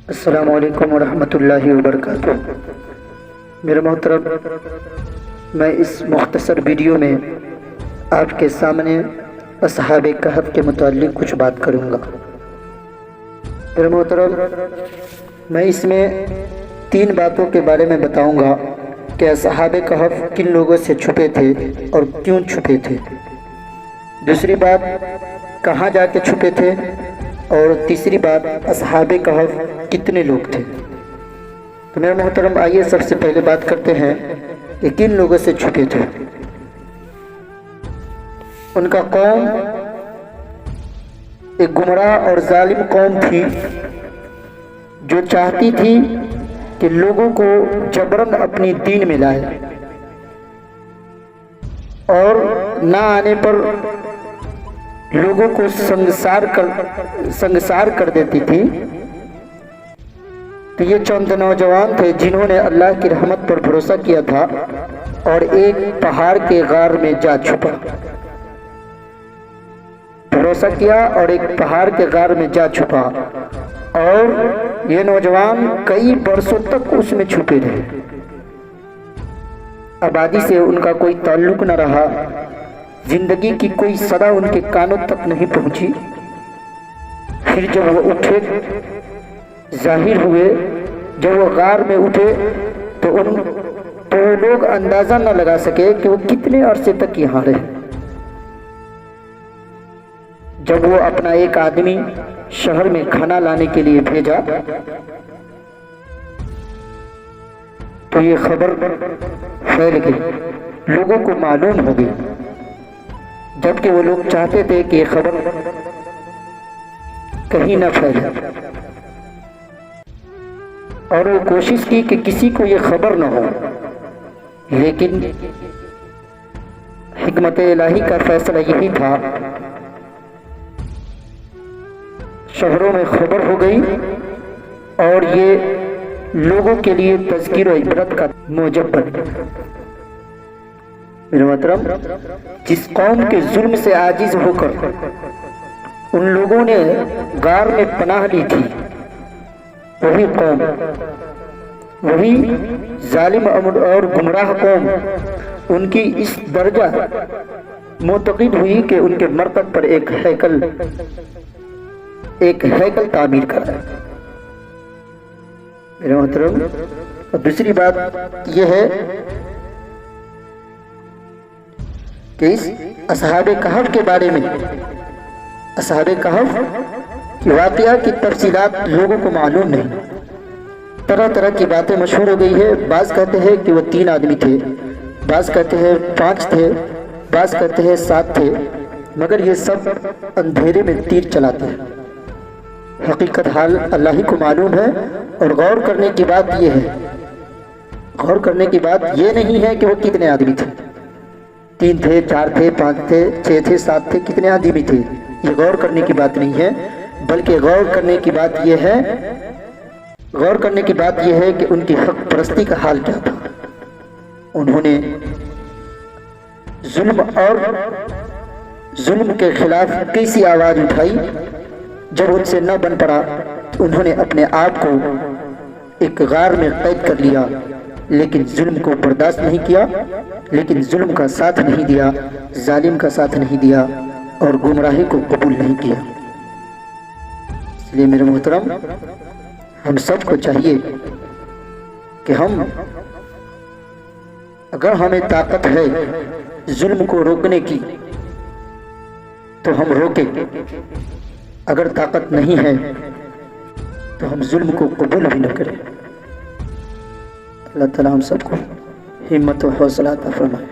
السلام علیکم ورحمۃ اللہ وبرکاتہ۔ میرے محترم، میں اس مختصر ویڈیو میں آپ کے سامنے اصحاب کہف کے متعلق کچھ بات کروں گا۔ میرے محترم، میں اس میں 3 باتوں کے بارے میں بتاؤں گا کہ اصحاب کہف کن لوگوں سے چھپے تھے اور کیوں چھپے تھے۔ دوسری بات، کہاں جا کے چھپے تھے، اور تیسری بات، اصحاب کہف کتنے لوگ تھے۔ تو میرے محترم، آئیے سب سے پہلے بات کرتے ہیں کہ کن لوگوں سے چھپے تھے۔ ان کا قوم ایک گمراہ اور ظالم قوم تھی جو چاہتی تھی کہ لوگوں کو جبراً اپنی دین میں لائے، اور نہ آنے پر لوگوں کو سنگسار کر دیتی تھی۔ تو یہ چند نوجوان تھے جنہوں نے اللہ کی رحمت پر بھروسہ کیا تھا اور ایک پہاڑ کے غار میں جا چھپا۔ بھروسہ کیا اور ایک پہاڑ کے غار میں جا چھپا، اور یہ نوجوان کئی برسوں تک اس میں چھپے رہے۔ آبادی سے ان کا کوئی تعلق نہ رہا، زندگی کی کوئی صدا ان کے کانوں تک نہیں پہنچی۔ پھر جب وہ اٹھے، ظاہر ہوئے، جب وہ غار میں اٹھے تو وہ لوگ اندازہ نہ لگا سکے کہ وہ کتنے عرصے تک یہاں رہے۔ جب وہ اپنا ایک آدمی شہر میں کھانا لانے کے لیے بھیجا تو یہ خبر پھیل گئی، لوگوں کو معلوم ہو گئی، جبکہ وہ لوگ چاہتے تھے کہ یہ خبر کہیں نہ پھیلے، اور وہ کوشش کی کہ کسی کو یہ خبر نہ ہو۔ لیکن حکمت الہی کا فیصلہ یہی تھا، شہروں میں خبر ہو گئی، اور یہ لوگوں کے لیے تذکیر و عبرت کا موجب بن گیا۔ میرے محترم، جس قوم کے ظلم سے عاجز ہو کر ان لوگوں نے غار میں پناہ لی تھی، وہی قوم، وہی ظالم اور گمراہ قوم ان کی اس درجہ معتقد ہوئی کہ ان کے مرکز پر ایک ہیکل تعمیر کرا۔ میرے محترم، اور دوسری بات یہ ہے کہ اس اصحاب کہف کے بارے میں، اصحاب کہف کی واقعہ کی تفصیلات لوگوں کو معلوم نہیں، طرح طرح کی باتیں مشہور ہو گئی ہے۔ بعض کہتے ہیں کہ وہ 3 آدمی تھے، بعض کہتے ہیں 5 تھے، بعض کہتے ہیں 7 تھے، مگر یہ سب اندھیرے میں تیر چلاتے ہیں۔ حقیقت حال اللہ ہی کو معلوم ہے، اور غور کرنے کی بات یہ ہے، غور کرنے کی بات یہ نہیں ہے کہ وہ کتنے آدمی تھے، 3 تھے، 4 تھے، 5 تھے، 6 تھے، 7 تھے، کتنے آدمی تھے، یہ غور کرنے کی بات نہیں ہے، بلکہ غور کرنے کی بات یہ ہے کہ ان کی حق پرستی کا حال کیا تھا۔ انہوں نے ظلم کے خلاف کیسی آواز اٹھائی۔ جب ان سے نہ بن پڑا تو انہوں نے اپنے آپ کو ایک غار میں قید کر لیا، لیکن ظلم کو برداشت نہیں کیا، لیکن ظلم کا ساتھ نہیں دیا، ظالم کا ساتھ نہیں دیا، اور گمراہی کو قبول نہیں کیا۔ اس لیے میرے محترم، ہم سب کو چاہیے کہ اگر ہمیں طاقت ہے ظلم کو روکنے کی تو ہم روکیں، اگر طاقت نہیں ہے تو ہم ظلم کو قبول بھی نہ کریں۔ اللہ تعالیٰ ہم سب کو ہمت و حوصلہ عطا فرمائے۔